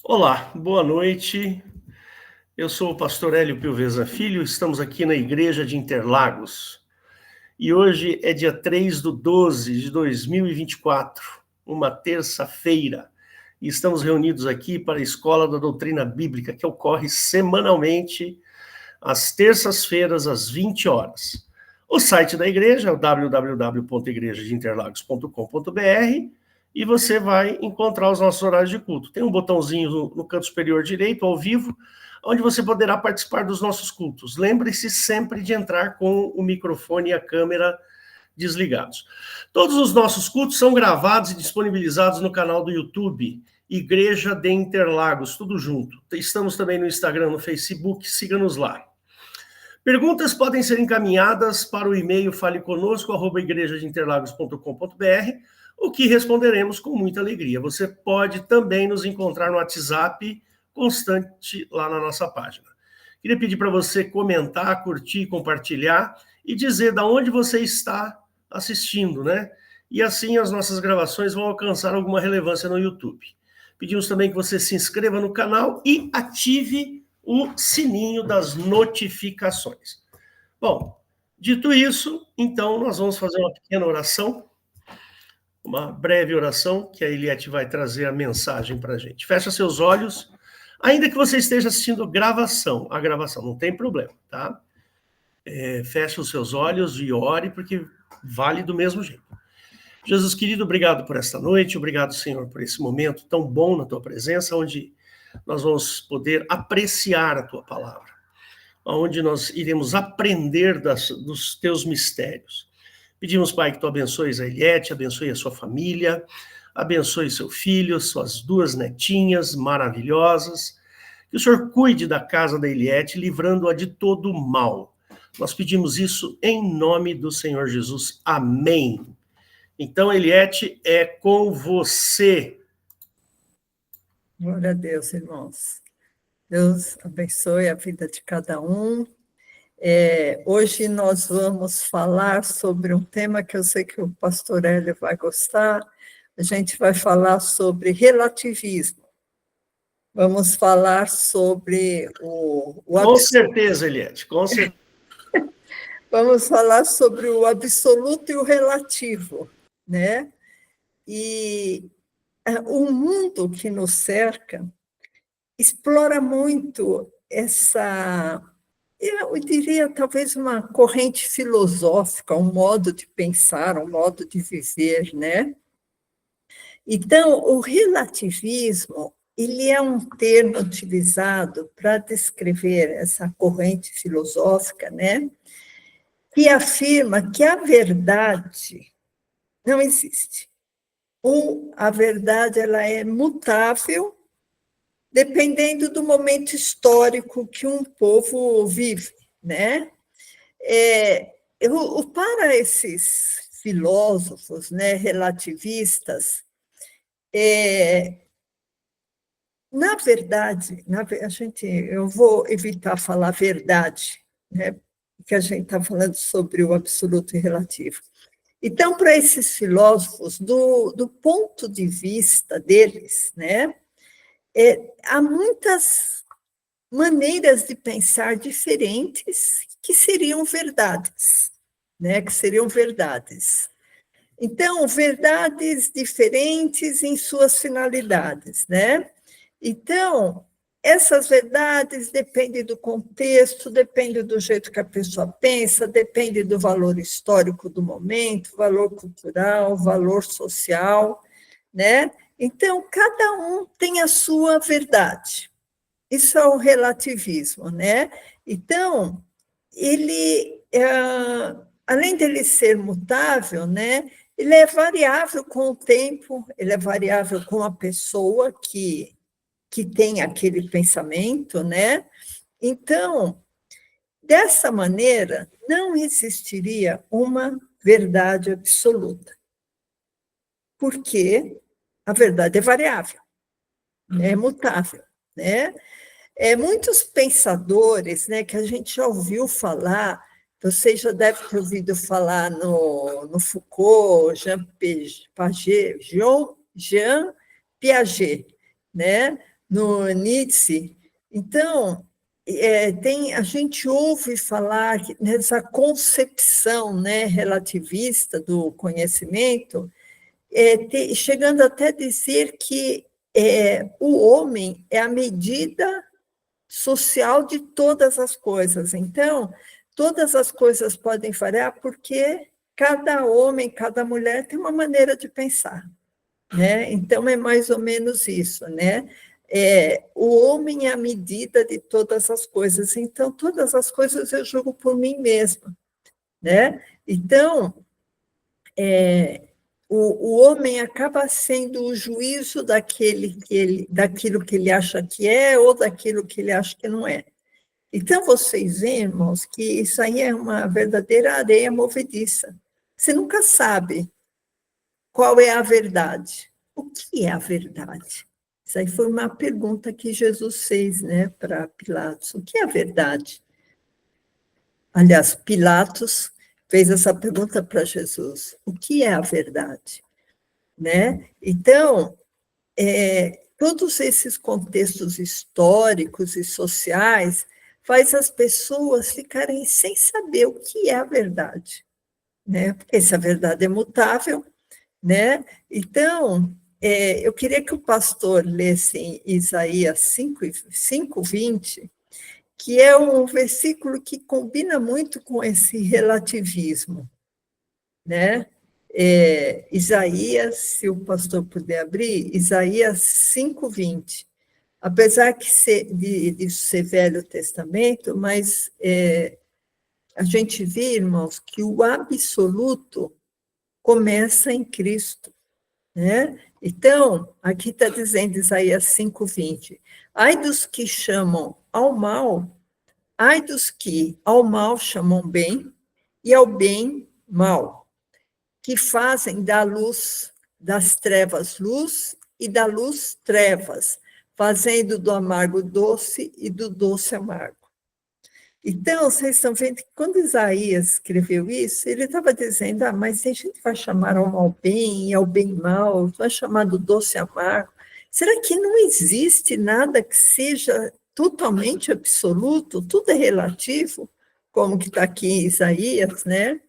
Olá, boa noite. Eu sou o pastor Hélio Pilveza Filho, estamos aqui na Igreja de Interlagos. E hoje é dia 3/12 de 2024, uma terça-feira. E estamos reunidos aqui para a Escola da Doutrina Bíblica, que ocorre semanalmente, às terças-feiras, às 20 horas. O site da igreja é o www.igrejadeinterlagos.com.br e você vai encontrar os nossos horários de culto. Tem um botãozinho no canto superior direito, ao vivo, onde você poderá participar dos nossos cultos. Lembre-se sempre de entrar com o microfone e a câmera desligados. Todos os nossos cultos são gravados e disponibilizados no canal do YouTube, Igreja de Interlagos, tudo junto. Estamos também no Instagram, no Facebook, siga-nos lá. Perguntas podem ser encaminhadas para o e-mail faleconosco@igrejadeinterlagos.com.br, o que responderemos com muita alegria. Você pode também nos encontrar no WhatsApp constante lá na nossa página. Queria pedir para você comentar, curtir, compartilhar e dizer de onde você está assistindo, né? E assim as nossas gravações vão alcançar alguma relevância no YouTube. Pedimos também que você se inscreva no canal e ative o sininho das notificações. Bom, dito isso, então nós vamos fazer uma pequena oração, uma breve oração, que a Eliette vai trazer a mensagem para a gente. Fecha seus olhos, ainda que você esteja assistindo a gravação, não tem problema, tá? Fecha os seus olhos e ore, porque vale do mesmo jeito. Jesus querido, obrigado por esta noite, obrigado, Senhor, por esse momento tão bom na tua presença, onde nós vamos poder apreciar a tua palavra, onde nós iremos aprender dos teus mistérios. Pedimos, Pai, que tu abençoes a Eliette, abençoe a sua família, abençoe seu filho, suas duas netinhas maravilhosas, que o Senhor cuide da casa da Eliette, livrando-a de todo o mal. Nós pedimos isso em nome do Senhor Jesus. Amém. Então, Eliette, é com você. Glória a Deus, irmãos. Deus abençoe a vida de cada um. Hoje nós vamos falar sobre um tema que eu sei que o pastor Hélio vai gostar. A gente vai falar sobre relativismo. Vamos falar sobre Com certeza, Eliette, com certeza. Vamos falar sobre o absoluto e o relativo, né? E o mundo que nos cerca explora muito eu diria, talvez uma corrente filosófica, um modo de pensar, um modo de viver, né? Então, o relativismo, ele é um termo utilizado para descrever essa corrente filosófica, né? Que afirma que a verdade não existe. Ou a verdade ela é mutável, dependendo do momento histórico que um povo vive, né? Para esses filósofos, né, relativistas, na verdade, eu vou evitar falar verdade, né, porque a gente está falando sobre o absoluto e relativo. Então, para esses filósofos, do ponto de vista deles, né, há muitas maneiras de pensar diferentes que seriam verdades, né? Que seriam verdades. Então, verdades diferentes em suas finalidades, né? Então, essas verdades dependem do contexto, dependem do jeito que a pessoa pensa, depende do valor histórico do momento, valor cultural, valor social, né? Então, cada um tem a sua verdade. Isso é o relativismo, né? Então, ele, além dele ser mutável, né? Ele é variável com o tempo, ele é variável com a pessoa que tem aquele pensamento, né? Então, dessa maneira, não existiria uma verdade absoluta, porque a verdade é variável, é mutável, né? Muitos pensadores, né, que a gente já ouviu falar, você já deve ter ouvido falar no Foucault, Jean Piaget, né? no Nietzsche. Então, a gente ouve falar nessa concepção, né, relativista do conhecimento, chegando até a dizer que o homem é a medida social de todas as coisas. Então, todas as coisas podem variar porque cada homem, cada mulher tem uma maneira de pensar, né? Então, é mais ou menos isso, né? O homem é a medida de todas as coisas, então, todas as coisas eu julgo por mim mesma, né? Então, o homem acaba sendo o juízo daquilo que ele acha que é ou daquilo que ele acha que não é. Então, vocês veem, irmãos, que isso aí é uma verdadeira areia movediça. Você nunca sabe qual é a verdade. O que é a verdade? Isso aí foi uma pergunta que Jesus fez, né, para Pilatos. O que é a verdade? Aliás, Pilatos fez essa pergunta para Jesus. O que é a verdade? Né? Então, todos esses contextos históricos e sociais faz as pessoas ficarem sem saber o que é a verdade, né? Porque se a verdade é mutável, né? Então, eu queria que o pastor lesse em Isaías 5:20, que é um versículo que combina muito com esse relativismo, né? Isaías, se o pastor puder abrir, Isaías 5:20. Apesar de ser Velho Testamento, mas a gente vê, irmãos, que o absoluto começa em Cristo, né? Então, aqui está dizendo Isaías 5:20, ai dos que chamam ao mal, ai dos que ao mal chamam bem, e ao bem mal, que fazem da luz, das trevas luz, e da luz trevas, fazendo do amargo doce e do doce amargo. Então, vocês estão vendo que quando Isaías escreveu isso, ele estava dizendo, mas a gente vai chamar ao mal bem e ao bem mal, vai chamar do doce amargo. Será que não existe nada que seja totalmente absoluto? Tudo é relativo, como que está aqui em Isaías, né?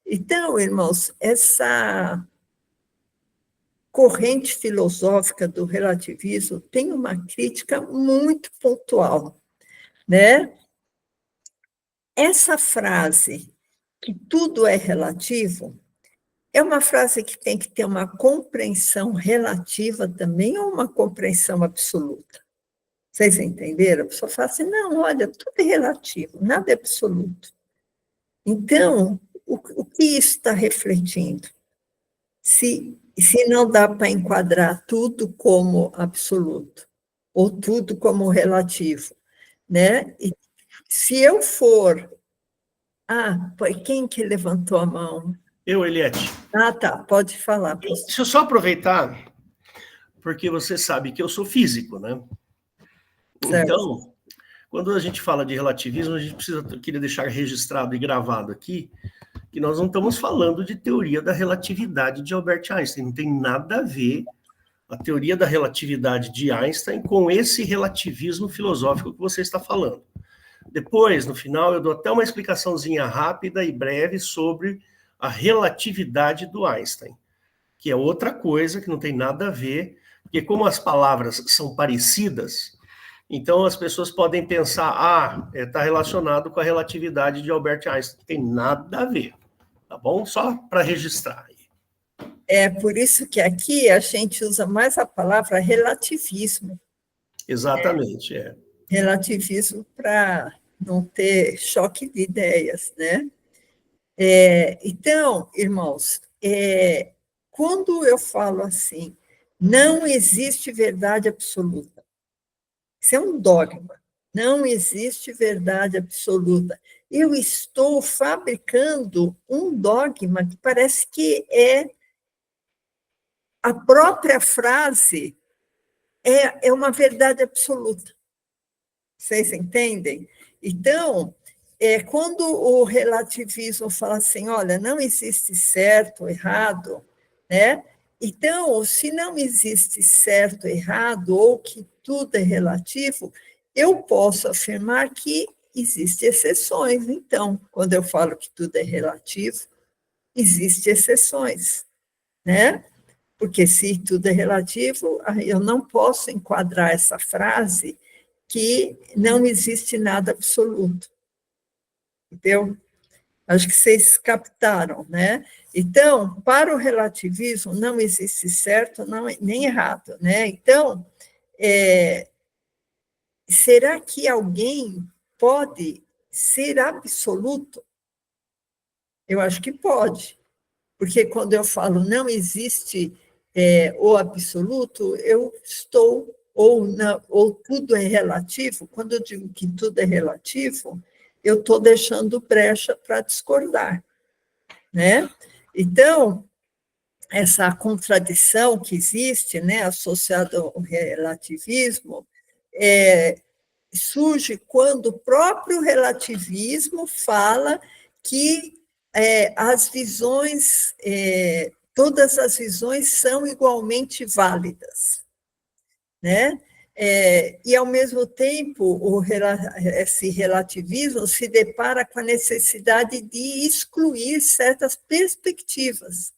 Então, irmãos, essa corrente filosófica do relativismo tem uma crítica muito pontual, né? Essa frase, que tudo é relativo, é uma frase que tem que ter uma compreensão relativa também ou uma compreensão absoluta. Vocês entenderam? A pessoa fala assim, não, olha, tudo é relativo, nada é absoluto. Então, o que isso está refletindo? Se não dá para enquadrar tudo como absoluto, ou tudo como relativo, né? E se eu for... foi quem que levantou a mão? Eu, Eliette. Tá, pode falar. Deixa eu só aproveitar, porque você sabe que eu sou físico, né? Certo. Então, quando a gente fala de relativismo, a gente queria deixar registrado e gravado aqui, que nós não estamos falando de teoria da relatividade de Albert Einstein, não tem nada a ver a teoria da relatividade de Einstein com esse relativismo filosófico que você está falando. Depois, no final, eu dou até uma explicaçãozinha rápida e breve sobre a relatividade do Einstein, que é outra coisa que não tem nada a ver, porque como as palavras são parecidas, então as pessoas podem pensar, está relacionado com a relatividade de Albert Einstein, não tem nada a ver, tá bom? Só para registrar. É por isso que aqui a gente usa mais a palavra relativismo. Exatamente, Relativismo para não ter choque de ideias, né? Então, irmãos, quando eu falo assim, não existe verdade absoluta, isso é um dogma, não existe verdade absoluta. Eu estou fabricando um dogma que parece que a própria frase é uma verdade absoluta. Vocês entendem? Então, quando o relativismo fala assim, olha, não existe certo, errado, né? Então, se não existe certo, errado, ou que tudo é relativo, eu posso afirmar que existem exceções. Então, quando eu falo que tudo é relativo, existem exceções, né? Porque se tudo é relativo, eu não posso enquadrar essa frase que não existe nada absoluto. Entendeu? Acho que vocês captaram, né? Então, para o relativismo, não existe certo não, nem errado, né? Então, será que alguém pode ser absoluto? Eu acho que pode, porque quando eu falo não existe o absoluto, eu estou, ou tudo é relativo, quando eu digo que tudo é relativo, eu estou deixando brecha para discordar, né? Então, essa contradição que existe, né, associada ao relativismo, surge quando o próprio relativismo fala que as visões, todas as visões são igualmente válidas, né? E, ao mesmo tempo, esse relativismo se depara com a necessidade de excluir certas perspectivas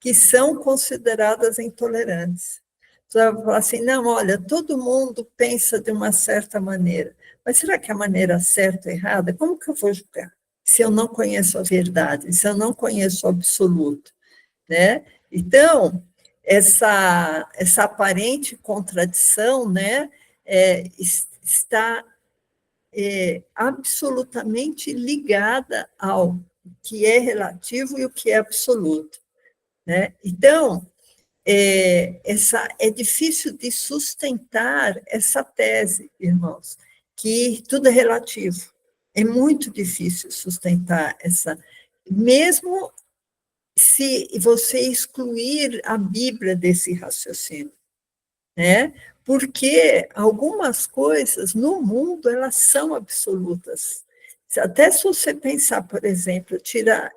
que são consideradas intolerantes. Você vai falar assim, não, olha, todo mundo pensa de uma certa maneira, mas será que a maneira certa ou errada? Como que eu vou julgar? Se eu não conheço a verdade, se eu não conheço o absoluto, né? Então, essa aparente contradição, né, está absolutamente ligada ao que é relativo e o que é absoluto, né? Então, é difícil de sustentar essa tese, irmãos, que tudo é relativo. É muito difícil sustentar essa, mesmo se você excluir a Bíblia desse raciocínio, né? Porque algumas coisas no mundo, elas são absolutas. Até se você pensar, por exemplo, tirar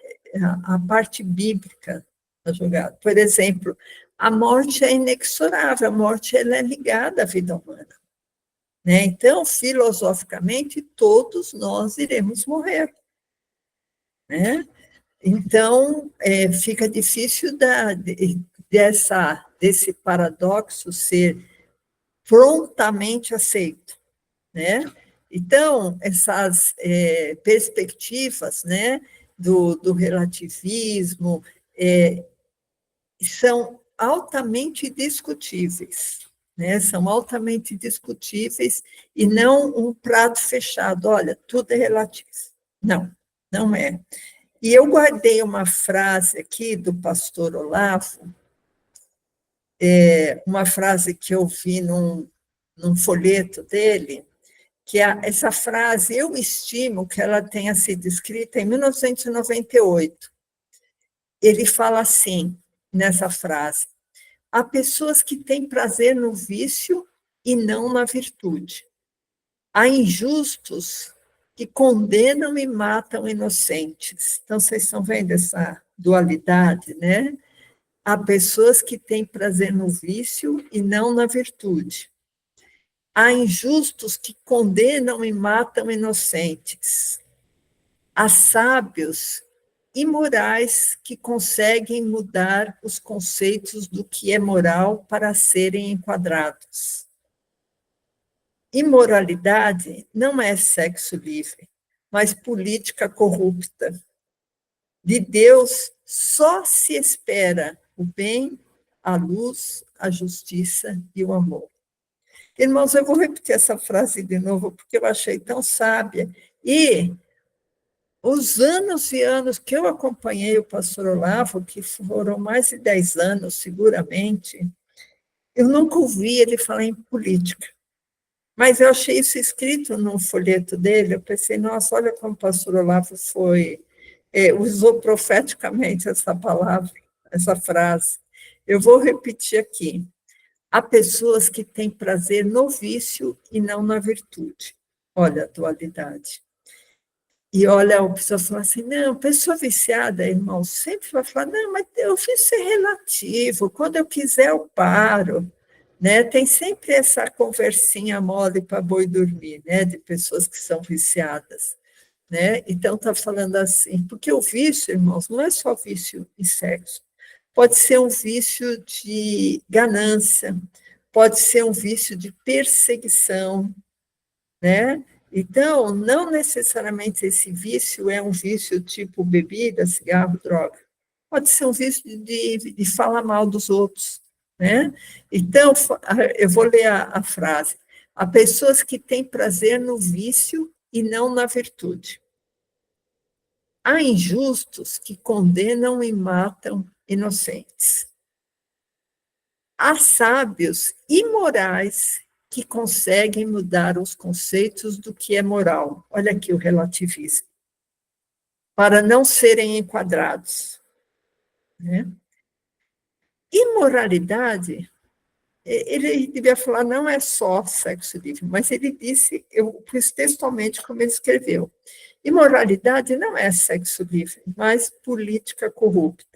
a parte bíblica da jogada, por exemplo, a morte é inexorável, a morte ela é ligada à vida humana, né? Então, filosoficamente, todos nós iremos morrer, né? Então, fica difícil desse paradoxo ser prontamente aceito, né? Então, essas perspectivas, né, do relativismo são altamente discutíveis, né? São altamente discutíveis e não um prato fechado. Olha, tudo é relativo. Não, não é. E eu guardei uma frase aqui do pastor Olavo, uma frase que eu vi num folheto dele, que essa frase, eu estimo que ela tenha sido escrita em 1998. Ele fala assim, nessa frase, há pessoas que têm prazer no vício e não na virtude. Há injustos que condenam e matam inocentes. Então, vocês estão vendo essa dualidade, né? Há pessoas que têm prazer no vício e não na virtude. Há injustos que condenam e matam inocentes. Há sábios e morais que conseguem mudar os conceitos do que é moral para serem enquadrados. Imoralidade não é sexo livre, mas política corrupta. De Deus só se espera o bem, a luz, a justiça e o amor. Irmãos, eu vou repetir essa frase de novo, porque eu achei tão sábia. E os anos e anos que eu acompanhei o pastor Olavo, que foram mais de 10 anos, seguramente, eu nunca ouvi ele falar em política. Mas eu achei isso escrito num folheto dele, eu pensei, nossa, olha como o pastor Olavo usou profeticamente essa palavra, essa frase. Eu vou repetir aqui. Há pessoas que têm prazer no vício e não na virtude. Olha a dualidade. E olha, a pessoa fala assim, não, pessoa viciada, irmão, sempre vai falar, não, mas o vício é relativo, quando eu quiser eu paro, né? Tem sempre essa conversinha mole para boi dormir, né? De pessoas que são viciadas, né? Então, está falando assim, porque o vício, irmãos, não é só vício em sexo, pode ser um vício de ganância, pode ser um vício de perseguição, né? Então, não necessariamente esse vício é um vício tipo bebida, cigarro, droga. Pode ser um vício de falar mal dos outros, né? Então, eu vou ler a frase. Há pessoas que têm prazer no vício e não na virtude. Há injustos que condenam e matam inocentes. Há sábios imorais que conseguem mudar os conceitos do que é moral. Olha aqui o relativismo. Para não serem enquadrados. Né? Imoralidade, ele devia falar, não é só sexo livre, mas ele disse, eu pus textualmente como ele escreveu, imoralidade não é sexo livre, mas política corrupta.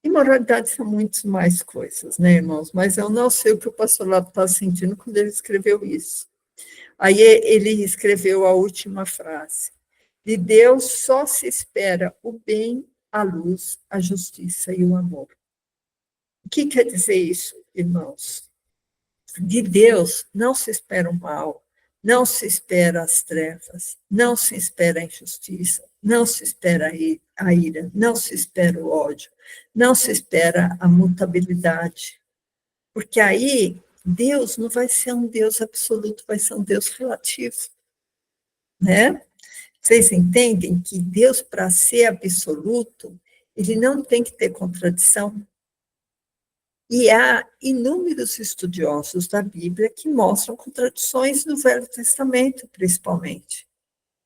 Imoralidade são muitas mais coisas, né, irmãos? Mas eu não sei o que o pastor Lado está sentindo quando ele escreveu isso. Aí ele escreveu a última frase. De Deus só se espera o bem, a luz, a justiça e o amor. O que quer dizer isso, irmãos? De Deus não se espera o mal, não se espera as trevas, não se espera a injustiça, não se espera a ira, não se espera o ódio, não se espera a mutabilidade. Porque aí Deus não vai ser um Deus absoluto, vai ser um Deus relativo. Né? Vocês entendem que Deus, para ser absoluto, ele não tem que ter contradição. E há inúmeros estudiosos da Bíblia que mostram contradições no Velho Testamento, principalmente.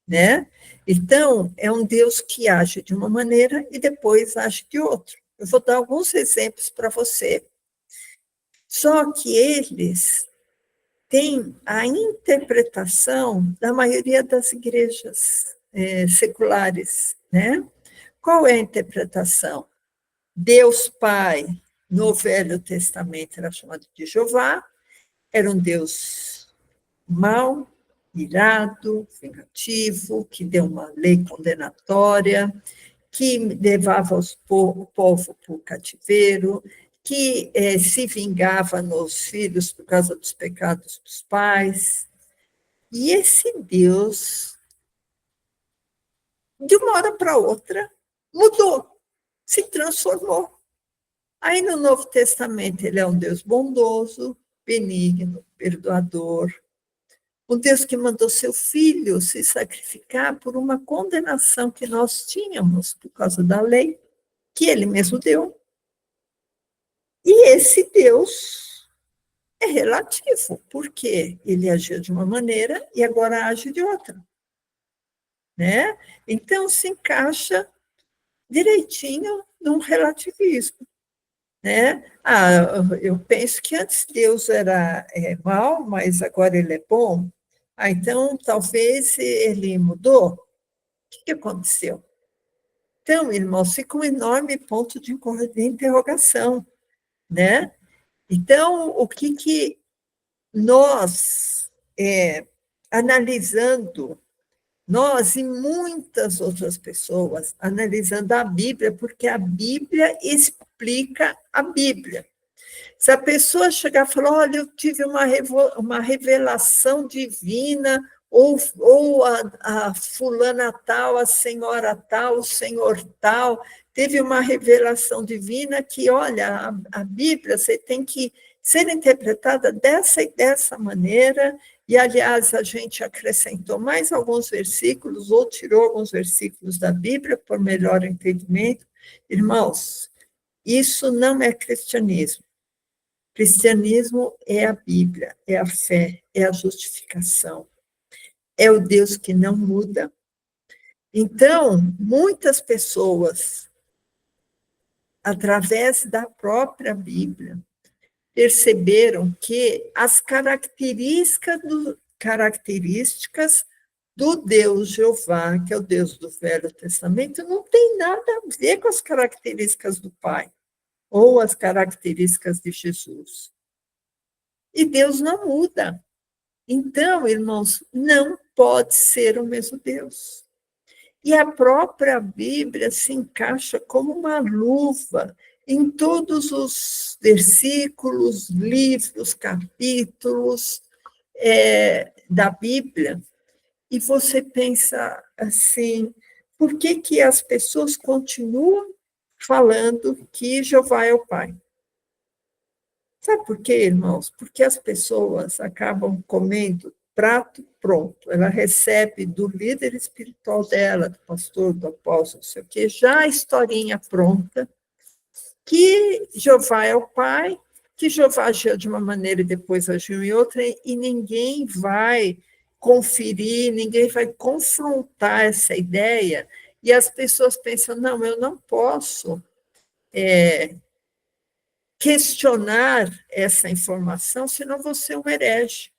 Né? Então, é um Deus que age de uma maneira e depois age de outra. Eu vou dar alguns exemplos para você. Só que eles têm a interpretação da maioria das igrejas seculares. Né? Qual é a interpretação? Deus Pai, no Velho Testamento, era chamado de Jeová, era um Deus mau, irado, vingativo, que deu uma lei condenatória, que levava o povo para o cativeiro, que se vingava nos filhos por causa dos pecados dos pais. E esse Deus, de uma hora para outra, mudou, se transformou. Aí no Novo Testamento ele é um Deus bondoso, benigno, perdoador, um Deus que mandou seu filho se sacrificar por uma condenação que nós tínhamos por causa da lei, que ele mesmo deu. E esse Deus é relativo, porque ele agiu de uma maneira e agora age de outra. Né? Então se encaixa direitinho num relativismo. Né? Eu penso que antes Deus era mau, mas agora ele é bom. Então, talvez ele mudou. O que aconteceu? Então, irmãos, fica um enorme ponto de interrogação. Né? Então, o que nós, analisando, nós e muitas outras pessoas, analisando a Bíblia, porque a Bíblia explica a Bíblia. Se a pessoa chegar e falar, olha, eu tive uma revelação divina, ou a fulana tal, a senhora tal, o senhor tal, teve uma revelação divina que, olha, a Bíblia você tem que ser interpretada dessa e dessa maneira, e, aliás, a gente acrescentou mais alguns versículos, ou tirou alguns versículos da Bíblia, por melhor entendimento. Irmãos, isso não é cristianismo. Cristianismo é a Bíblia, é a fé, é a justificação. É o Deus que não muda. Então, muitas pessoas, através da própria Bíblia, perceberam que as características do Deus Jeová, que é o Deus do Velho Testamento, não tem nada a ver com as características do Pai, ou as características de Jesus. E Deus não muda. Então, irmãos, não pode ser o mesmo Deus. E a própria Bíblia se encaixa como uma luva em todos os versículos, livros, capítulos da Bíblia. E você pensa assim, por que que as pessoas continuam falando que Jeová é o Pai? Sabe por quê, irmãos? Porque as pessoas acabam comendo prato pronto. Ela recebe do líder espiritual dela, do pastor, do apóstolo, não sei o quê, já a historinha pronta, que Jeová é o Pai, que Jeová agiu de uma maneira e depois agiu em outra, e ninguém vai conferir, ninguém vai confrontar essa ideia, e as pessoas pensam, não, eu não posso questionar essa informação, senão você é um herege.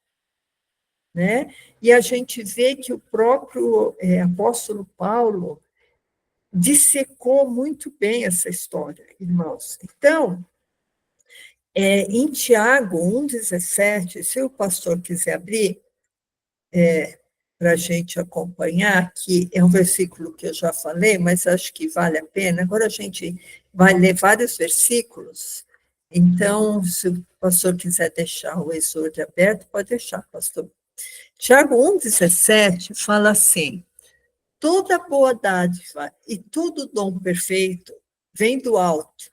Né? E a gente vê que o próprio apóstolo Paulo dissecou muito bem essa história, irmãos. Então, em Tiago 1,17, se o pastor quiser abrir, para a gente acompanhar, que é um versículo que eu já falei, mas acho que vale a pena. Agora a gente vai ler vários versículos, então, se o pastor quiser deixar o exórdio aberto, pode deixar, pastor. Tiago 1,17 fala assim, toda boa dádiva e todo dom perfeito vem do alto,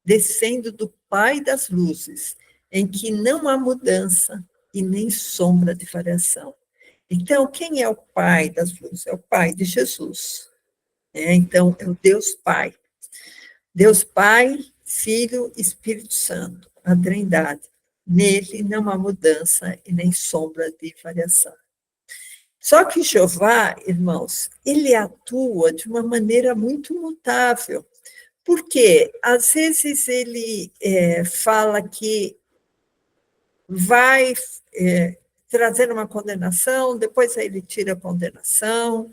descendo do Pai das luzes, em que não há mudança e nem sombra de variação. Então, quem é o Pai das luzes? É o Pai de Jesus. Então, é o Deus Pai. Deus Pai, Filho, Espírito Santo, a Trindade. Nele não há mudança e nem sombra de variação. Só que Jeová, irmãos, ele atua de uma maneira muito mutável, porque às vezes ele fala que vai trazer uma condenação, depois ele tira a condenação,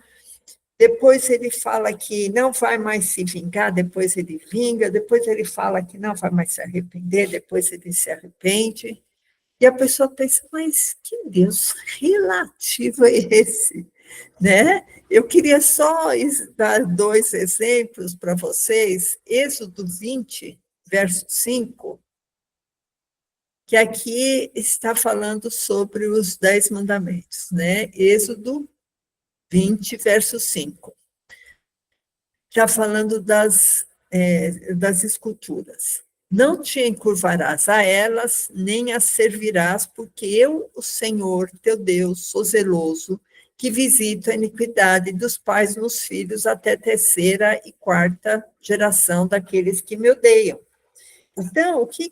depois ele fala que não vai mais se vingar, depois ele vinga, depois ele fala que não vai mais se arrepender, depois ele se arrepende. E a pessoa pensa, mas que Deus relativo é esse? Né? Eu queria só dar 2 exemplos para vocês. Êxodo 20, verso 5, que aqui está falando sobre os 10 mandamentos. Né? Êxodo 20, verso 5. Está falando das esculturas. Não te encurvarás a elas, nem as servirás, porque eu, o Senhor, teu Deus, sou zeloso, que visito a iniquidade dos pais nos filhos até 3ª e 4ª geração daqueles que me odeiam. Então, o que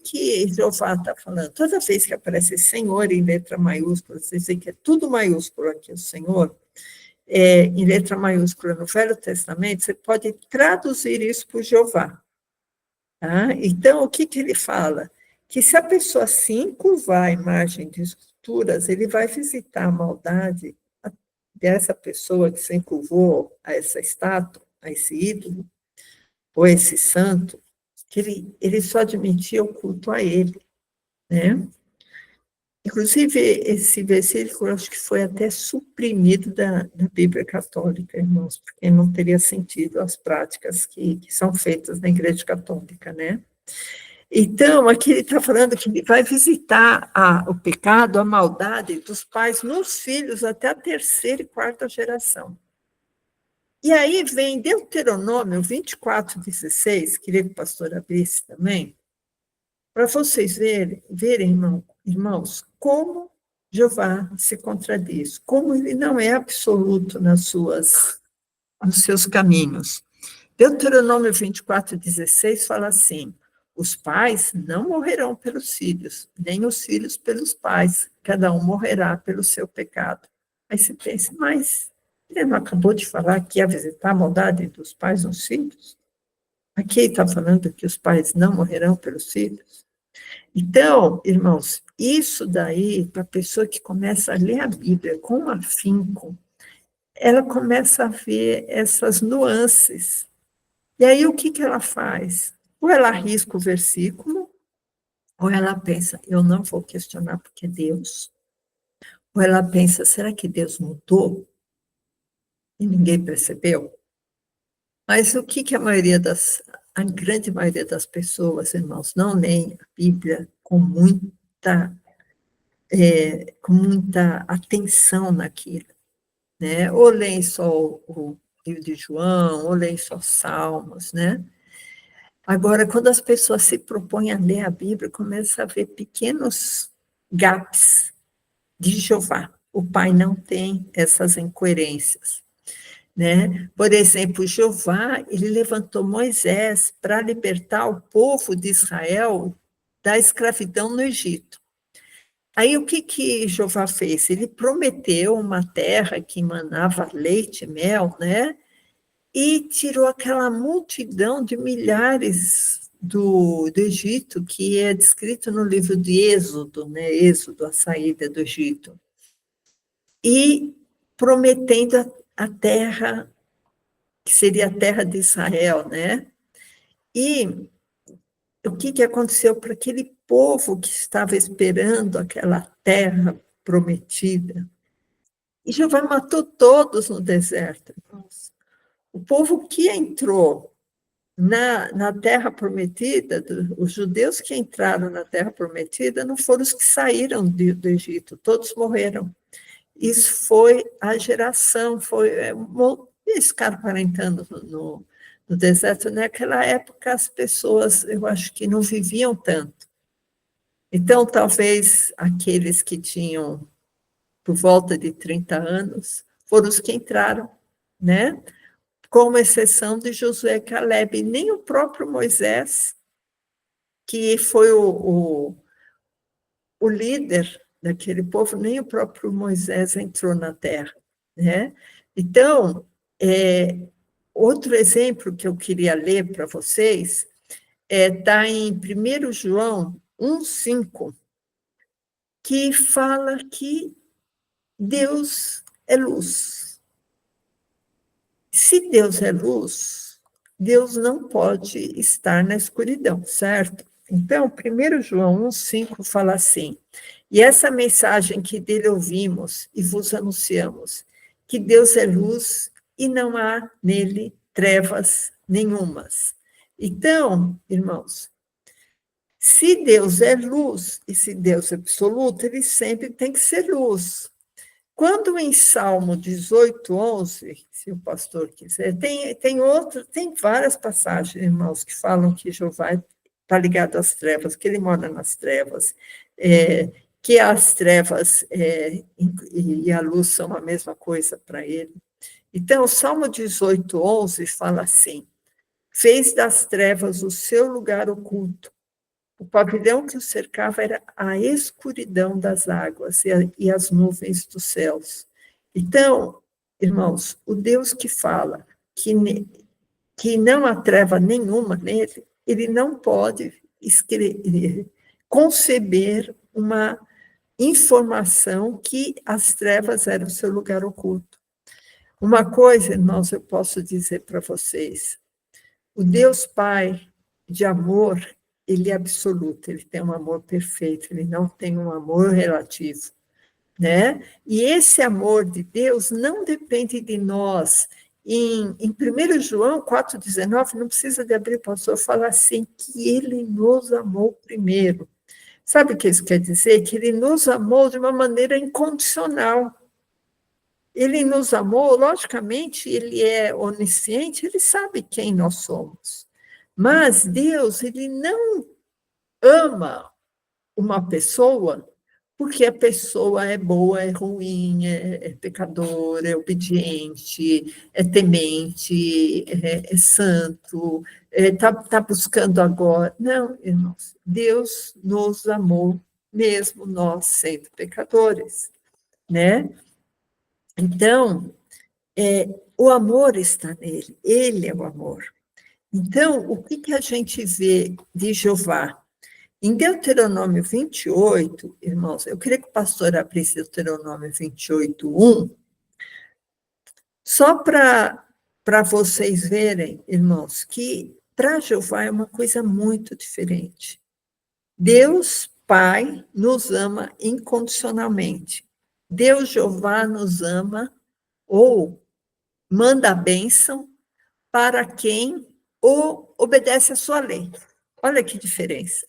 Jeová está falando? Toda vez que aparece Senhor em letra maiúscula, vocês veem que é tudo maiúsculo aqui, o Senhor, em letra maiúscula no Velho Testamento, você pode traduzir isso por Jeová. Tá? Então, o que ele fala? Que se a pessoa se encurvar à imagem de esculturas, ele vai visitar a maldade dessa pessoa que se encurvou a essa estátua, a esse ídolo, ou a esse santo, que ele só admitia o culto a ele. Né? Inclusive, esse versículo, acho que foi até suprimido da Bíblia Católica, irmãos, porque não teria sentido as práticas que são feitas na Igreja Católica, né? Então, aqui ele está falando que ele vai visitar o pecado, a maldade dos pais nos filhos até a 3ª e 4ª geração. E aí vem Deuteronômio 24:16, queria que o pastor abrisse também, para vocês verem, irmãos, como Jeová se contradiz, como ele não é absoluto nos seus caminhos. Deuteronômio 24:16 fala assim, os pais não morrerão pelos filhos, nem os filhos pelos pais, cada um morrerá pelo seu pecado. Aí você pensa, mas ele não acabou de falar que ia visitar a maldade dos pais nos filhos? Aqui está falando que os pais não morrerão pelos filhos? Então, irmãos, isso daí, para a pessoa que começa a ler a Bíblia com afinco, ela começa a ver essas nuances. E aí, o que ela faz? Ou ela arrisca o versículo, ou ela pensa, eu não vou questionar porque é Deus. Ou ela pensa, será que Deus mudou? E ninguém percebeu? Mas o que a grande maioria das pessoas, irmãos, não leem a Bíblia com muita atenção naquilo, né? Ou leem só o livro de João, ou leem só Salmos, né? Agora, quando as pessoas se propõem a ler a Bíblia, começa a ver pequenos gaps de Jeová. O Pai não tem essas incoerências, né? Por exemplo, Jeová, ele levantou Moisés para libertar o povo de Israel da escravidão no Egito. Aí, o que Jeová fez? Ele prometeu uma terra que manava leite e mel, né? E tirou aquela multidão de milhares do Egito, que é descrito no livro de Êxodo, né? Êxodo, a saída do Egito. E prometendo a terra, que seria a terra de Israel, né? E o que aconteceu para aquele povo que estava esperando aquela terra prometida? E Jeová matou todos no deserto, irmãos. O povo que entrou na terra prometida, os judeus que entraram na terra prometida, não foram os que saíram do Egito, todos morreram. Isso foi a geração, eles ficaram 40 anos no deserto. Naquela época, as pessoas, eu acho que não viviam tanto. Então, talvez aqueles que tinham por volta de 30 anos foram os que entraram, né? Com exceção de Josué e Caleb, nem o próprio Moisés, que foi o líder daquele povo, nem o próprio Moisés entrou na terra, né? Então, outro exemplo que eu queria ler para vocês está em 1 João 1,5, que fala que Deus é luz. Se Deus é luz, Deus não pode estar na escuridão, certo? Então, 1 João 1,5 fala assim, e essa mensagem que dele ouvimos e vos anunciamos, que Deus é luz e não há nele trevas nenhumas. Então, irmãos, se Deus é luz e se Deus é absoluto, ele sempre tem que ser luz. Quando em Salmo 18:11, se o pastor quiser, tem várias passagens, irmãos, que falam que Jeová está ligado às trevas, que ele mora nas trevas, que as trevas e a luz são a mesma coisa para ele. Então, o Salmo 18:11 fala assim, fez das trevas o seu lugar oculto, o pavilhão que o cercava era a escuridão das águas e as nuvens dos céus. Então, irmãos, o Deus que fala que não há treva nenhuma nele, ele não pode conceber uma informação que as trevas eram o seu lugar oculto. Uma coisa, irmãos, eu posso dizer para vocês, o Deus Pai de amor, ele é absoluto, ele tem um amor perfeito, ele não tem um amor relativo, né? E esse amor de Deus não depende de nós. Em 1 João 4,19, não precisa de abrir, pastor, fala assim, que ele nos amou primeiro. Sabe o que isso quer dizer? Que ele nos amou de uma maneira incondicional. Ele nos amou, logicamente, ele é onisciente, ele sabe quem nós somos. Mas Deus, ele não ama uma pessoa porque a pessoa é boa, é ruim, é pecador, é obediente, é temente, é santo, tá buscando agora. Não, irmãos, Deus nos amou, mesmo nós sendo pecadores, né? Então, o amor está nele, ele é o amor. Então, o que a gente vê de Jeová? Em Deuteronômio 28, irmãos, eu queria que o pastor abrisse Deuteronômio 28:1, Só para vocês verem, irmãos, que para Jeová é uma coisa muito diferente. Deus Pai nos ama incondicionalmente. Deus Jeová nos ama ou manda a bênção para quem obedece a sua lei. Olha que diferença.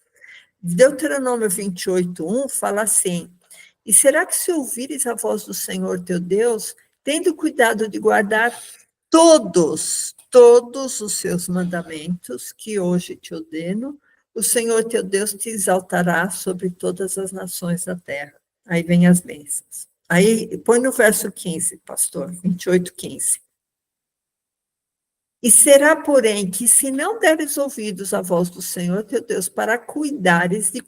Deuteronômio 28:1 fala assim: e será que se ouvires a voz do Senhor teu Deus, tendo cuidado de guardar todos os seus mandamentos que hoje te ordeno, o Senhor teu Deus te exaltará sobre todas as nações da terra. Aí vem as bênçãos. Aí, põe no verso 15, pastor, 28:15. E será, porém, que se não deres ouvidos à voz do Senhor teu Deus para cuidares de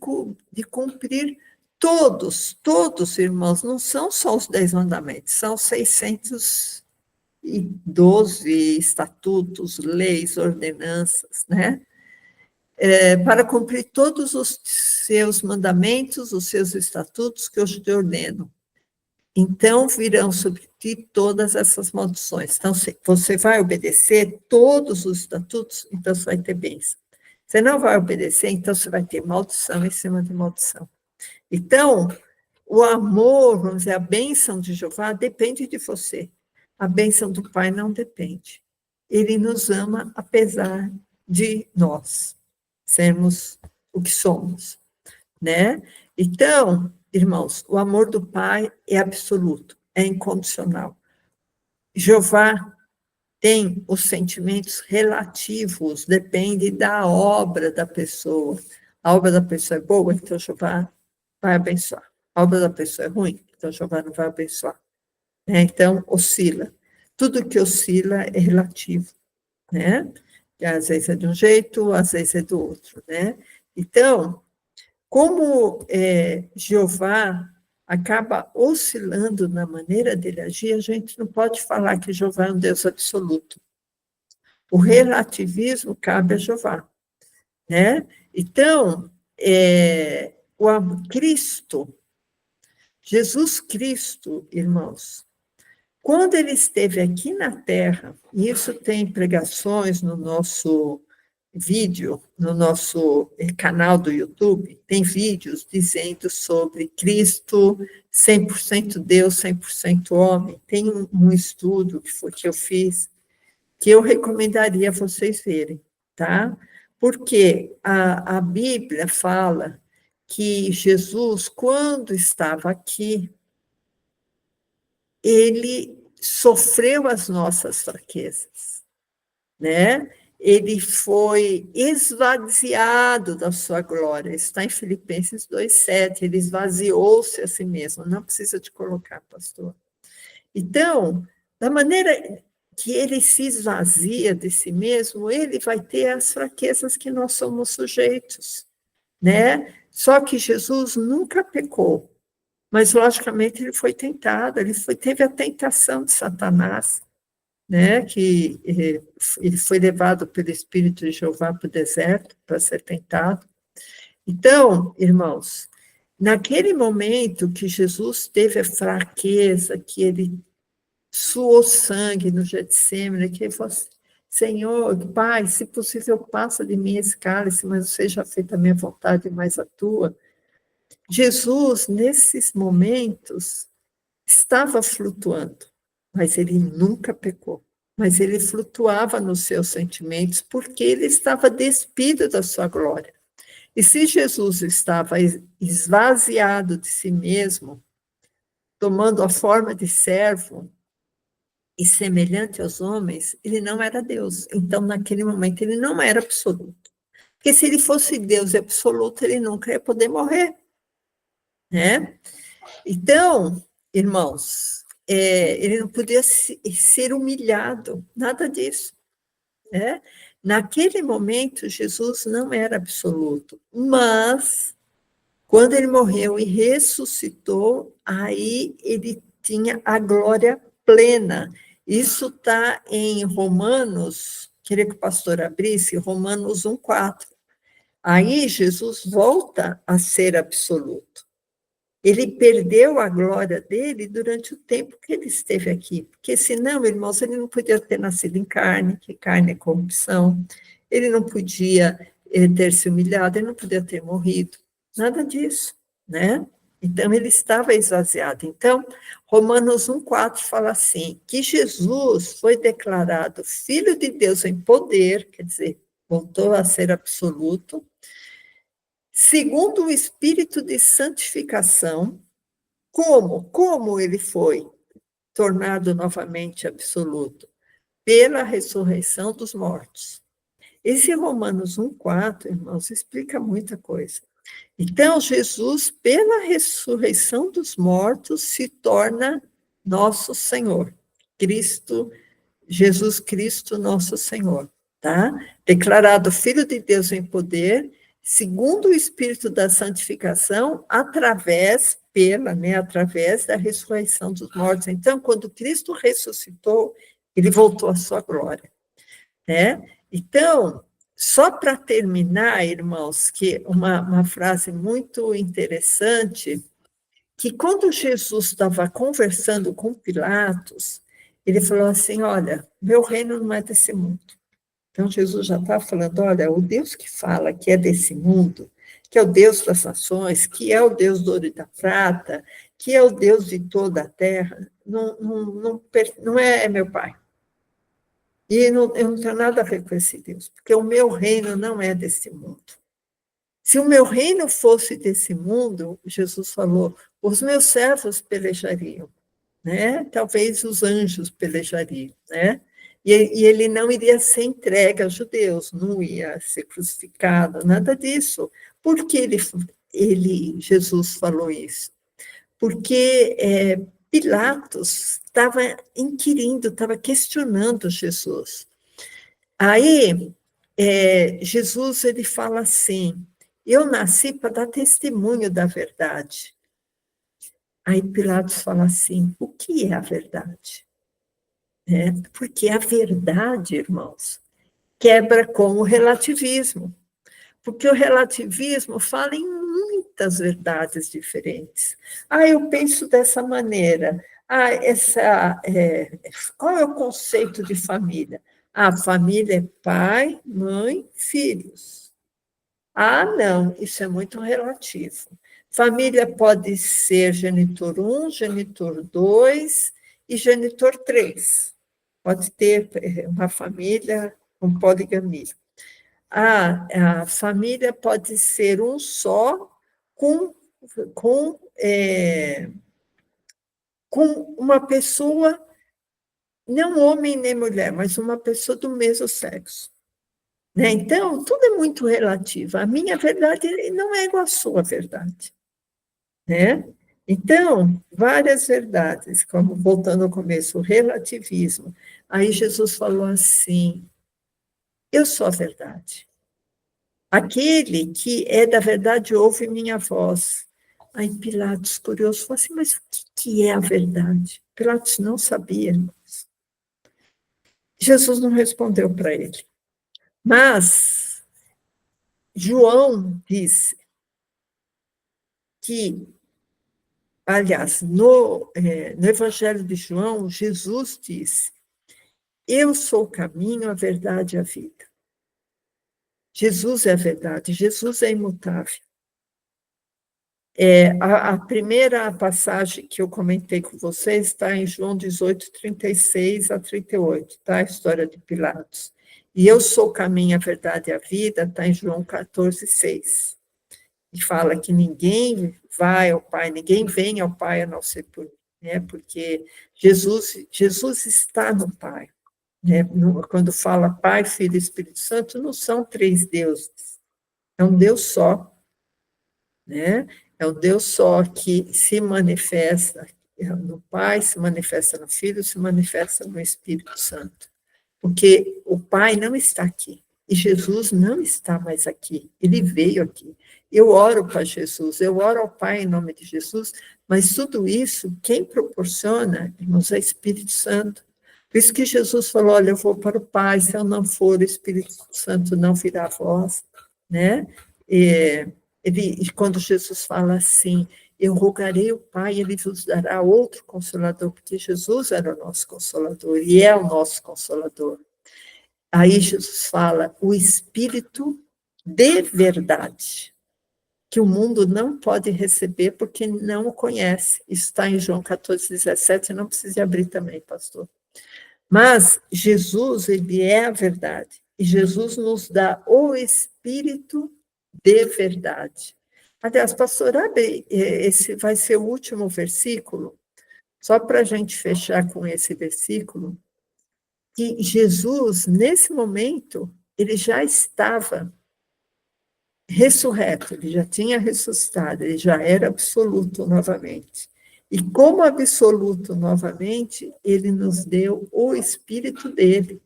cumprir todos, irmãos, não são só os 10 mandamentos, são 612 estatutos, leis, ordenanças, né? Para cumprir todos os seus mandamentos, os seus estatutos que eu te ordeno. Então virão sobre ti todas essas maldições. Então, se você vai obedecer todos os estatutos, então você vai ter bênção. Você não vai obedecer, então você vai ter maldição em cima de maldição. Então, o amor, vamos dizer, a bênção de Jeová depende de você. A bênção do Pai não depende. Ele nos ama apesar de nós sermos o que somos, né? Então, irmãos, o amor do Pai é absoluto, é incondicional. Jeová tem os sentimentos relativos, depende da obra da pessoa. A obra da pessoa é boa, então Jeová vai abençoar. A obra da pessoa é ruim, então Jeová não vai abençoar. Então, oscila. Tudo que oscila é relativo, né? Que às vezes é de um jeito, às vezes é do outro, né? Então, como Jeová acaba oscilando na maneira dele agir, a gente não pode falar que Jeová é um Deus absoluto. O relativismo cabe a Jeová, né? Então, o Cristo, Jesus Cristo, irmãos, quando ele esteve aqui na Terra, e isso tem pregações no nosso vídeo, no nosso canal do YouTube, tem vídeos dizendo sobre Cristo, 100% Deus, 100% homem. Tem um estudo que eu fiz, que eu recomendaria vocês verem, tá? Porque a Bíblia fala que Jesus, quando estava aqui, ele sofreu as nossas fraquezas, né? Ele foi esvaziado da sua glória. Está em Filipenses 2:7. Ele esvaziou-se a si mesmo. Não precisa te colocar, pastor. Então, da maneira que ele se esvazia de si mesmo, ele vai ter as fraquezas que nós somos sujeitos, né? Só que Jesus nunca pecou. Mas, logicamente, ele foi tentado, teve a tentação de Satanás, né, que ele foi levado pelo Espírito de Jeová para o deserto para ser tentado. Então, irmãos, naquele momento que Jesus teve a fraqueza, que ele suou sangue no Getsêmani, que ele falou assim, Senhor, Pai, se possível, passa de mim esse cálice, mas seja feita a minha vontade, mais a tua. Jesus, nesses momentos, estava flutuando, mas ele nunca pecou. Mas ele flutuava nos seus sentimentos porque ele estava despido da sua glória. E se Jesus estava esvaziado de si mesmo, tomando a forma de servo e semelhante aos homens, ele não era Deus. Então, naquele momento, ele não era absoluto. Porque se ele fosse Deus absoluto, ele nunca ia poder morrer, né? Então, irmãos, ele não podia ser humilhado, nada disso, né? Naquele momento, Jesus não era absoluto, mas quando ele morreu e ressuscitou, aí ele tinha a glória plena. Isso está em Romanos, queria que o pastor abrisse, Romanos 1:4. Aí Jesus volta a ser absoluto. Ele perdeu a glória dele durante o tempo que ele esteve aqui, porque senão, irmãos, ele não podia ter nascido em carne, que carne é corrupção, ele não podia ter se humilhado, ele não podia ter morrido, nada disso, né? Então, ele estava esvaziado. Então, Romanos 1,4 fala assim, que Jesus foi declarado Filho de Deus em poder, quer dizer, voltou a ser absoluto, segundo o Espírito de santificação. Como? Como ele foi tornado novamente absoluto? Pela ressurreição dos mortos. Esse Romanos 1,4, irmãos, explica muita coisa. Então, Jesus, pela ressurreição dos mortos, se torna nosso Senhor. Cristo, Jesus Cristo, nosso Senhor. Tá? Declarado Filho de Deus em poder, segundo o Espírito da santificação, através da ressurreição dos mortos. Então, quando Cristo ressuscitou, ele voltou à sua glória, né? Então, só para terminar, irmãos, que uma frase muito interessante, que quando Jesus estava conversando com Pilatos, ele falou assim, olha, meu reino não é desse mundo. Então, Jesus já está falando, olha, o Deus que fala que é desse mundo, que é o Deus das nações, que é o Deus do ouro e da prata, que é o Deus de toda a terra, não é meu Pai. E eu não tenho nada a ver com esse Deus, porque o meu reino não é desse mundo. Se o meu reino fosse desse mundo, Jesus falou, os meus servos pelejariam, né? Talvez os anjos pelejariam, né? E ele não iria ser entregue aos judeus, não ia ser crucificado, nada disso. Por que Jesus falou isso? Porque Pilatos estava inquirindo, estava questionando Jesus. Aí, Jesus, ele fala assim, eu nasci para dar testemunho da verdade. Aí Pilatos fala assim, o que é a verdade? Porque a verdade, irmãos, quebra com o relativismo. Porque o relativismo fala em muitas verdades diferentes. Eu penso dessa maneira. Qual é o conceito de família? Família é pai, mãe, filhos. Não, isso é muito relativo. Família pode ser genitor 1, genitor 2 e genitor 3. Pode ter uma família com poligamia. A família pode ser um só com uma pessoa, não homem nem mulher, mas uma pessoa do mesmo sexo. Né? Então, tudo é muito relativo. A minha verdade não é igual à sua verdade. Né? Então, várias verdades, como voltando ao começo, o relativismo. Aí Jesus falou assim, eu sou a verdade. Aquele que é da verdade ouve minha voz. Aí Pilatos, curioso, falou assim, mas o que é a verdade? Pilatos não sabia. Jesus não respondeu para ele. Mas João disse que, aliás, no Evangelho de João, Jesus disse, eu sou o caminho, a verdade e a vida. Jesus é a verdade, Jesus é imutável. A primeira passagem que eu comentei com vocês está em João 18, 36 a 38, tá? A história de Pilatos. E eu sou o caminho, a verdade e a vida, está em João 14, 6. E fala que ninguém vai ao Pai, ninguém vem ao Pai a não ser por mim, né? Porque Jesus está no Pai. Né? Quando fala Pai, Filho e Espírito Santo, não são três deuses, é um Deus só, né? É um Deus só que se manifesta no Pai, se manifesta no Filho, se manifesta no Espírito Santo. Porque o Pai não está aqui, e Jesus não está mais aqui, ele veio aqui. Eu oro para Jesus, eu oro ao Pai em nome de Jesus, mas tudo isso, quem proporciona, irmãos, é o Espírito Santo. Por isso que Jesus falou, olha, eu vou para o Pai, se eu não for, o Espírito Santo não virá a vós, né? Quando Jesus fala assim, eu rogarei ao Pai, ele vos dará outro Consolador, porque Jesus era o nosso Consolador, e é o nosso Consolador. Aí Jesus fala, o Espírito de verdade, que o mundo não pode receber porque não o conhece. Isso está em João 14:17, não precisa abrir também, pastor. Mas Jesus, ele é a verdade, e Jesus nos dá o Espírito de verdade. Aliás, pastor, abre, esse vai ser o último versículo, só para a gente fechar com esse versículo, que Jesus, nesse momento, ele já estava ressurreto, ele já tinha ressuscitado, ele já era absoluto novamente. E como absoluto novamente, ele nos deu o Espírito dele.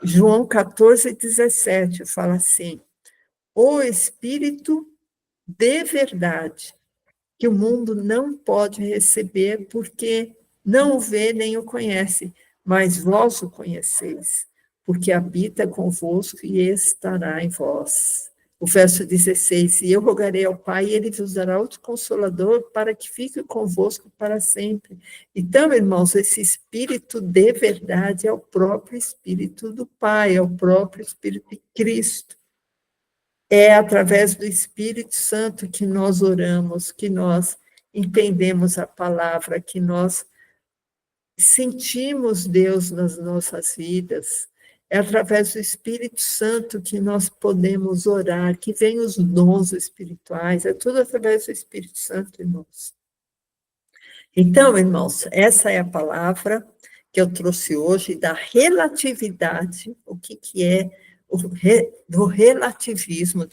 João 14:17 fala assim, o Espírito de verdade, que o mundo não pode receber porque não o vê nem o conhece, mas vós o conheceis, porque habita convosco e estará em vós. O verso 16, e eu rogarei ao Pai, e ele vos dará outro Consolador para que fique convosco para sempre. Então, irmãos, esse Espírito de verdade é o próprio Espírito do Pai, é o próprio Espírito de Cristo. É através do Espírito Santo que nós oramos, que nós entendemos a palavra, que nós sentimos Deus nas nossas vidas. É através do Espírito Santo que nós podemos orar, que vem os dons espirituais, é tudo através do Espírito Santo, irmãos. Então, irmãos, essa é a palavra que eu trouxe hoje da relatividade, o que é do relativismo,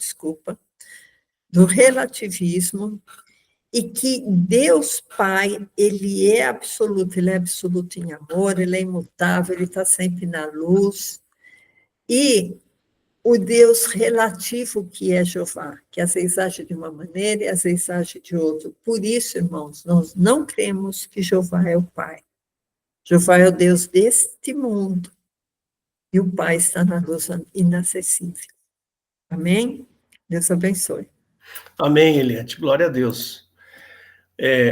do relativismo, e que Deus Pai, ele é absoluto em amor, ele é imutável, ele está sempre na luz, e o Deus relativo que é Jeová, que às vezes age de uma maneira e às vezes age de outra. Por isso, irmãos, nós não cremos que Jeová é o Pai. Jeová é o Deus deste mundo, e o Pai está na luz inacessível. Amém? Deus abençoe. Amém, Eliette. Glória a Deus.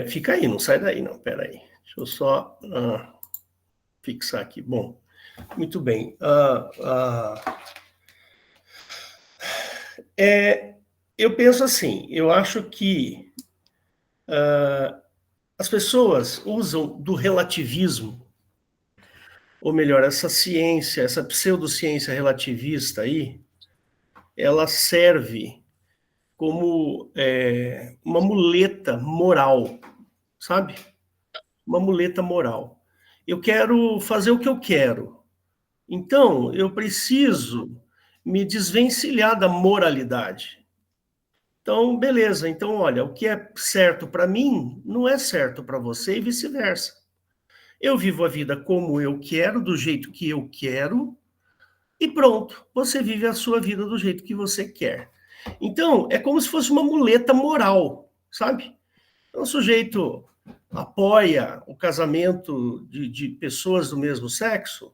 Fica aí, não sai daí, não. Espera aí. Deixa eu só fixar aqui. Bom, muito bem. Eu penso assim, eu acho que as pessoas usam do relativismo, ou melhor, essa ciência, essa pseudociência relativista aí, ela serve como uma muleta moral, sabe? Uma muleta moral. Eu quero fazer o que eu quero. Então, eu preciso me desvencilhar da moralidade. Então, beleza. Então, olha, o que é certo para mim não é certo para você e vice-versa. Eu vivo a vida como eu quero, do jeito que eu quero, e pronto. Você vive a sua vida do jeito que você quer. Então, é como se fosse uma muleta moral, sabe? Então, o sujeito apoia o casamento de pessoas do mesmo sexo,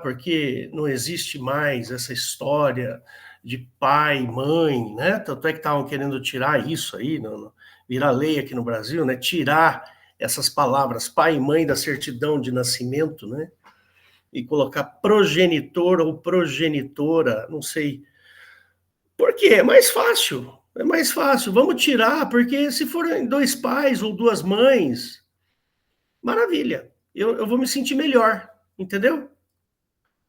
porque não existe mais essa história de pai e mãe, né? Tanto é que estavam querendo tirar isso aí, virar lei aqui no Brasil, né? Tirar essas palavras pai e mãe da certidão de nascimento, né? E colocar progenitor ou progenitora, não sei. Por quê? É mais fácil. É mais fácil. Vamos tirar, porque se forem dois pais ou duas mães, maravilha. Eu vou me sentir melhor, entendeu?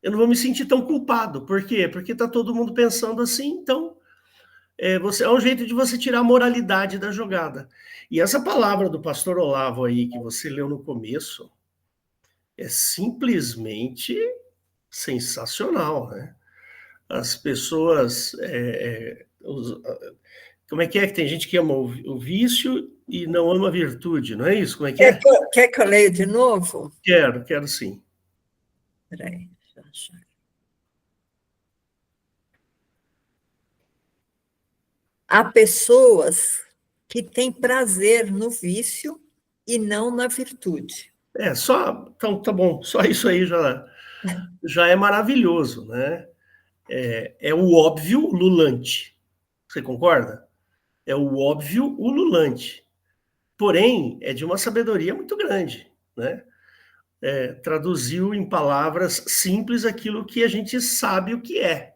Eu não vou me sentir tão culpado. Por quê? Porque está todo mundo pensando assim, então é um jeito de você tirar a moralidade da jogada. E essa palavra do pastor Olavo aí, que você leu no começo, é simplesmente sensacional, né? As pessoas... como é que tem gente que ama o vício e não ama a virtude, não é isso? Como é que é? Quer que eu leia de novo? Quero sim. Peraí, deixa eu achar. Há pessoas que têm prazer no vício e não na virtude. Então tá bom, só isso aí já é maravilhoso, né? É o óbvio lulante. Você concorda? É o óbvio ululante. Porém, é de uma sabedoria muito grande, né? Traduziu em palavras simples aquilo que a gente sabe o que é.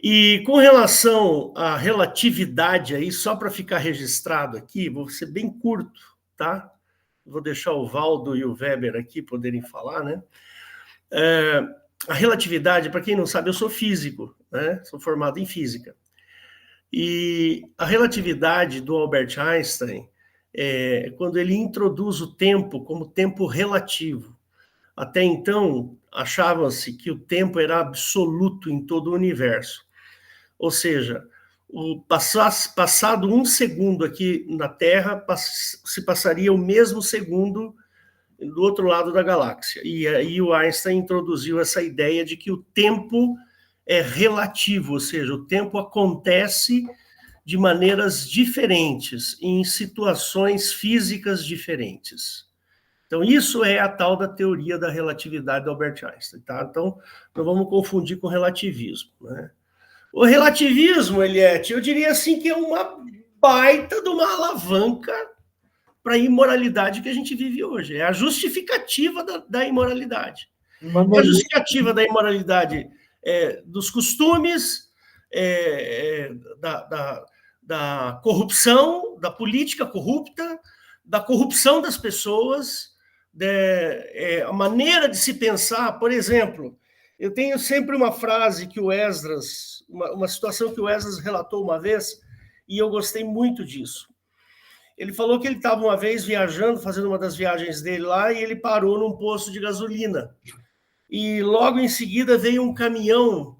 E com relação à relatividade aí, só para ficar registrado aqui, vou ser bem curto, tá? Vou deixar o Valdo e o Weber aqui poderem falar, né? A relatividade, para quem não sabe, eu sou físico, né? Sou formado em física. E a relatividade do Albert Einstein quando ele introduz o tempo como tempo relativo. Até então, achava-se que o tempo era absoluto em todo o universo. Ou seja, passado um segundo aqui na Terra, se passaria o mesmo segundo do outro lado da galáxia. E aí o Einstein introduziu essa ideia de que o tempo é relativo, ou seja, o tempo acontece de maneiras diferentes, em situações físicas diferentes. Então, isso é a tal da teoria da relatividade do Albert Einstein, tá? Então, não vamos confundir com relativismo, né? O relativismo, Eliette, eu diria assim que é uma baita de uma alavanca para a imoralidade que a gente vive hoje. É a justificativa da imoralidade. É a justificativa da imoralidade dos costumes, da corrupção, da política corrupta, da corrupção das pessoas, a maneira de se pensar. Por exemplo, eu tenho sempre uma frase que o Esdras, uma situação que o Esdras relatou uma vez, e eu gostei muito disso. Ele falou que ele estava uma vez viajando, fazendo uma das viagens dele lá, e ele parou num posto de gasolina. E logo em seguida veio um caminhão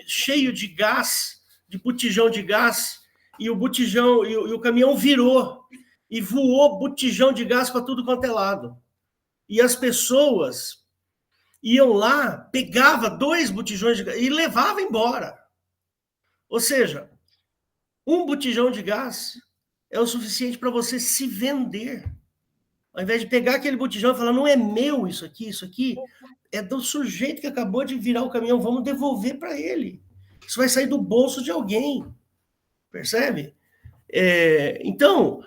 cheio de gás, de botijão de gás, e o caminhão virou e voou botijão de gás para tudo quanto é lado. E as pessoas iam lá, pegava 2 botijões de gás e levava embora. Ou seja, um botijão de gás é o suficiente para você se vender. Ao invés de pegar aquele botijão e falar, não é meu isso aqui é do sujeito que acabou de virar o caminhão, vamos devolver para ele. Isso vai sair do bolso de alguém. Percebe? Então,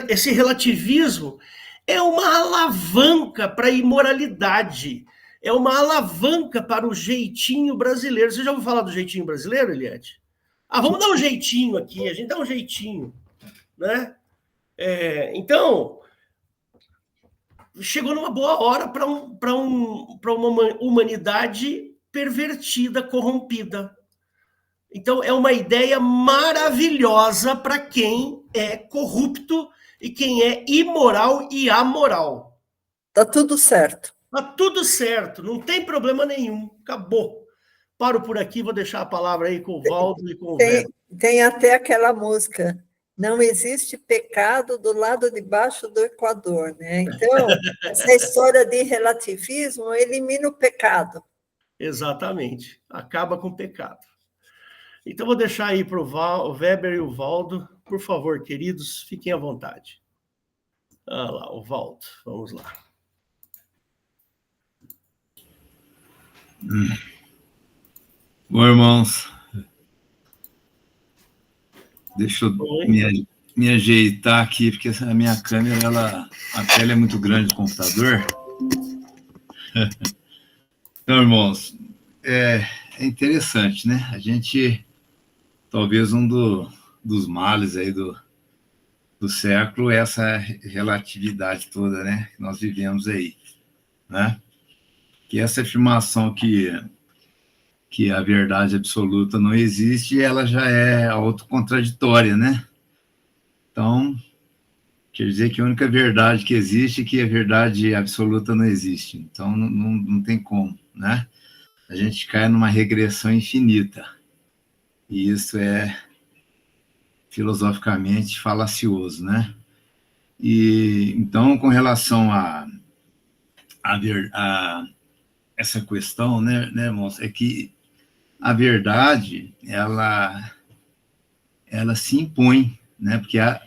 esse relativismo é uma alavanca para a imoralidade, é uma alavanca para o jeitinho brasileiro. Você já ouviu falar do jeitinho brasileiro, Eliette? Vamos dar um jeitinho aqui, a gente dá um jeitinho, né? Então, chegou numa boa hora para uma humanidade pervertida, corrompida. Então, é uma ideia maravilhosa para quem é corrupto e quem é imoral e amoral. Tá tudo certo. Tá tudo certo, não tem problema nenhum, acabou. Paro por aqui, vou deixar a palavra aí com o Valdo e com o Weber. Tem até aquela música, não existe pecado do lado de baixo do Equador, né? Então, essa história de relativismo elimina o pecado. Exatamente, acaba com o pecado. Então, vou deixar aí para o Weber e o Valdo. Por favor, queridos, fiquem à vontade. Lá, o Valdo, vamos lá. Bom, irmãos, deixa eu me ajeitar aqui, porque a minha câmera, a tela é muito grande do computador. Então, irmãos, é interessante, né? A gente, talvez dos males aí do século, é essa relatividade toda, né? Que nós vivemos aí, né? Que essa afirmação que a verdade absoluta não existe, ela já é autocontraditória, né? Então, quer dizer que a única verdade que existe é que a verdade absoluta não existe. Então, não tem como, né? A gente cai numa regressão infinita. E isso é filosoficamente falacioso, né? E, então, com relação a essa questão, né, irmãos, é que a verdade, ela se impõe, né?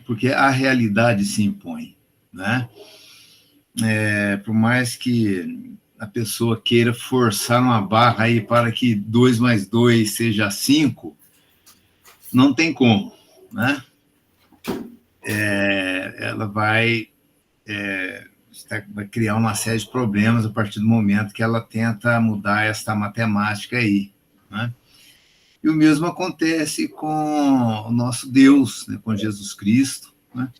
Porque a realidade se impõe, né? Por mais que a pessoa queira forçar uma barra aí para que 2 mais 2 seja 5, não tem como, né? Ela vai criar uma série de problemas a partir do momento que ela tenta mudar esta matemática aí, né? E o mesmo acontece com o nosso Deus, né, com Jesus Cristo, né?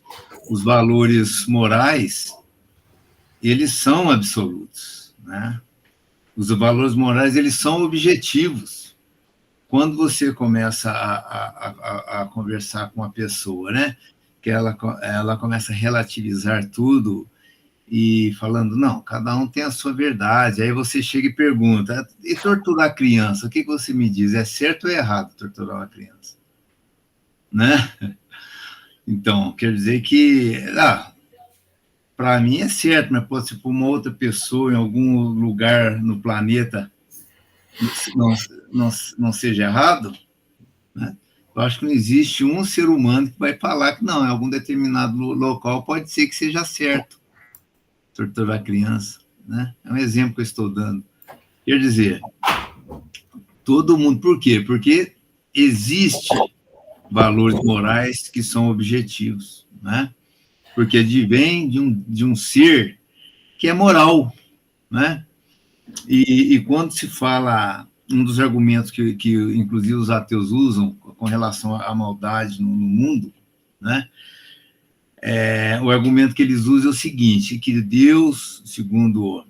Os valores morais, eles são absolutos, né? Os valores morais, eles são objetivos. Quando você começa a conversar com uma pessoa, né, que ela começa a relativizar tudo e falando, não, cada um tem a sua verdade. Aí você chega e pergunta, e torturar a criança? O que você me diz? É certo ou errado torturar uma criança? Né? Então, quer dizer que, para mim é certo, mas pode ser para uma outra pessoa em algum lugar no planeta não seja errado, né? Eu acho que não existe um ser humano que vai falar que não, em algum determinado local pode ser que seja certo torturar a criança, né? É um exemplo que eu estou dando. Quer dizer, todo mundo, por quê? Porque existe valores morais que são objetivos, né? Porque vem de um ser que é moral, né? E quando se fala, um dos argumentos que inclusive os ateus usam com relação à maldade no mundo, né? O argumento que eles usam é o seguinte, que Deus, segundo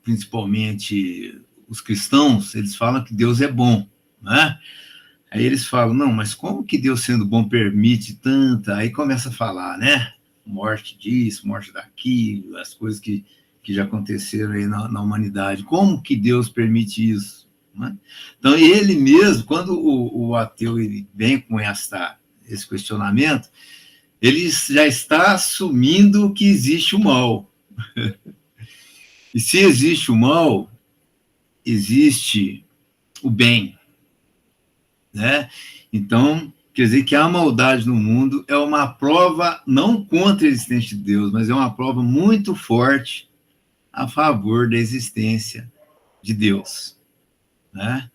principalmente os cristãos, eles falam que Deus é bom, né? Aí eles falam, não, mas como que Deus, sendo bom, permite tanta? Aí começa a falar, né? Morte disso, morte daquilo, as coisas que já aconteceram aí na humanidade. Como que Deus permite isso? Né? Então, ele mesmo, quando o ateu ele vem com esse questionamento, ele já está assumindo que existe o mal. E se existe o mal, existe o bem, né? Então, quer dizer que a maldade no mundo é uma prova não contra a existência de Deus, mas é uma prova muito forte a favor da existência de Deus, né?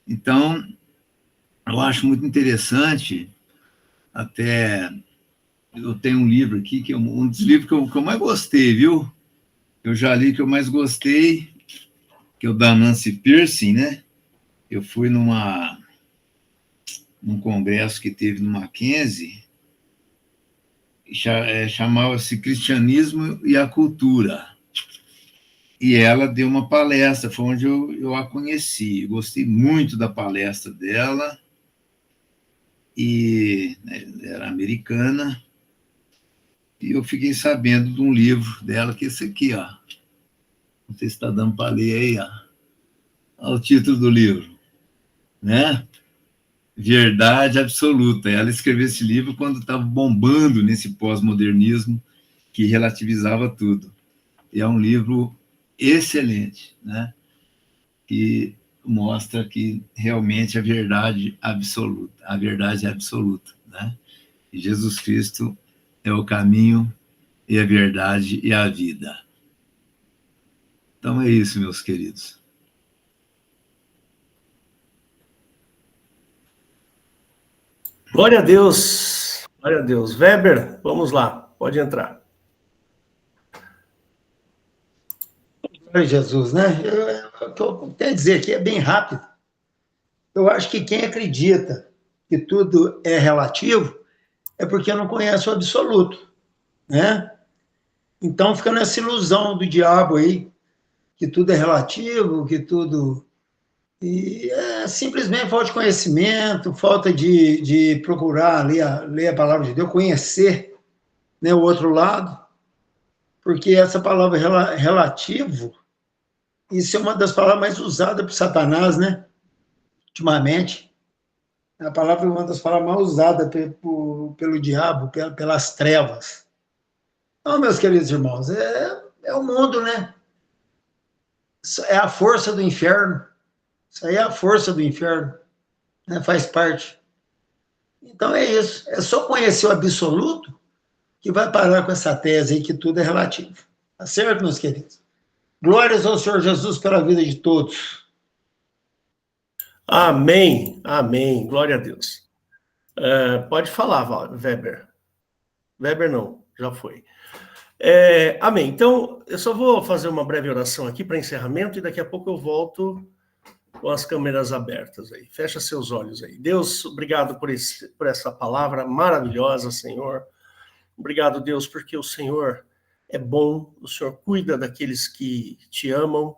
Então, eu acho muito interessante, até eu tenho um livro aqui, que é um dos livros que eu mais gostei, viu? Eu já li que eu mais gostei, que é o da Nancy Pearcey, né? Eu fui num congresso que teve no Mackenzie, chamava-se Cristianismo e a Cultura. E ela deu uma palestra, foi onde eu a conheci. Eu gostei muito da palestra dela, e era americana, e eu fiquei sabendo de um livro dela, que é esse aqui, ó. Não sei se está dando para ler aí, ó. Olha o título do livro, né? Verdade Absoluta. Ela escreveu esse livro quando estava bombando nesse pós-modernismo que relativizava tudo. E é um livro excelente, né? Que mostra que realmente a verdade é absoluta, né? E Jesus Cristo é o caminho e a verdade e a vida. Então é isso, meus queridos. Glória a Deus, glória a Deus. Weber, vamos lá, pode entrar. Glória a Jesus, né? O que eu quero dizer aqui é bem rápido. Eu acho que quem acredita que tudo é relativo é porque não conhece o absoluto, né? Então fica nessa ilusão do diabo aí, que tudo é relativo, que tudo... E é simplesmente falta de conhecimento, falta de procurar ler a palavra de Deus, conhecer, né, o outro lado, porque essa palavra relativo, isso é uma das palavras mais usadas por Satanás, né? Ultimamente. A palavra é uma das palavras mais usadas pelo diabo, pelas trevas. Então, meus queridos irmãos, é o mundo, né? É a força do inferno. Isso aí é a força do inferno, né? Faz parte. Então é isso. É só conhecer o absoluto que vai parar com essa tese aí que tudo é relativo. Tá certo, meus queridos? Glórias ao Senhor Jesus pela vida de todos. Amém, amém, glória a Deus. Pode falar, Weber. Weber não, já foi. Amém. Então, eu só vou fazer uma breve oração aqui para encerramento e daqui a pouco eu volto com as câmeras abertas aí. Fecha seus olhos aí. Deus, obrigado por essa palavra maravilhosa, Senhor. Obrigado, Deus, porque o Senhor é bom, o Senhor cuida daqueles que te amam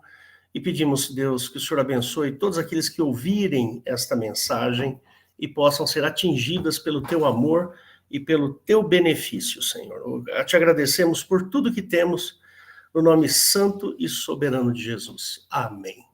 e pedimos, Deus, que o Senhor abençoe todos aqueles que ouvirem esta mensagem e possam ser atingidas pelo teu amor e pelo teu benefício, Senhor. Te agradecemos por tudo que temos, no nome santo e soberano de Jesus. Amém.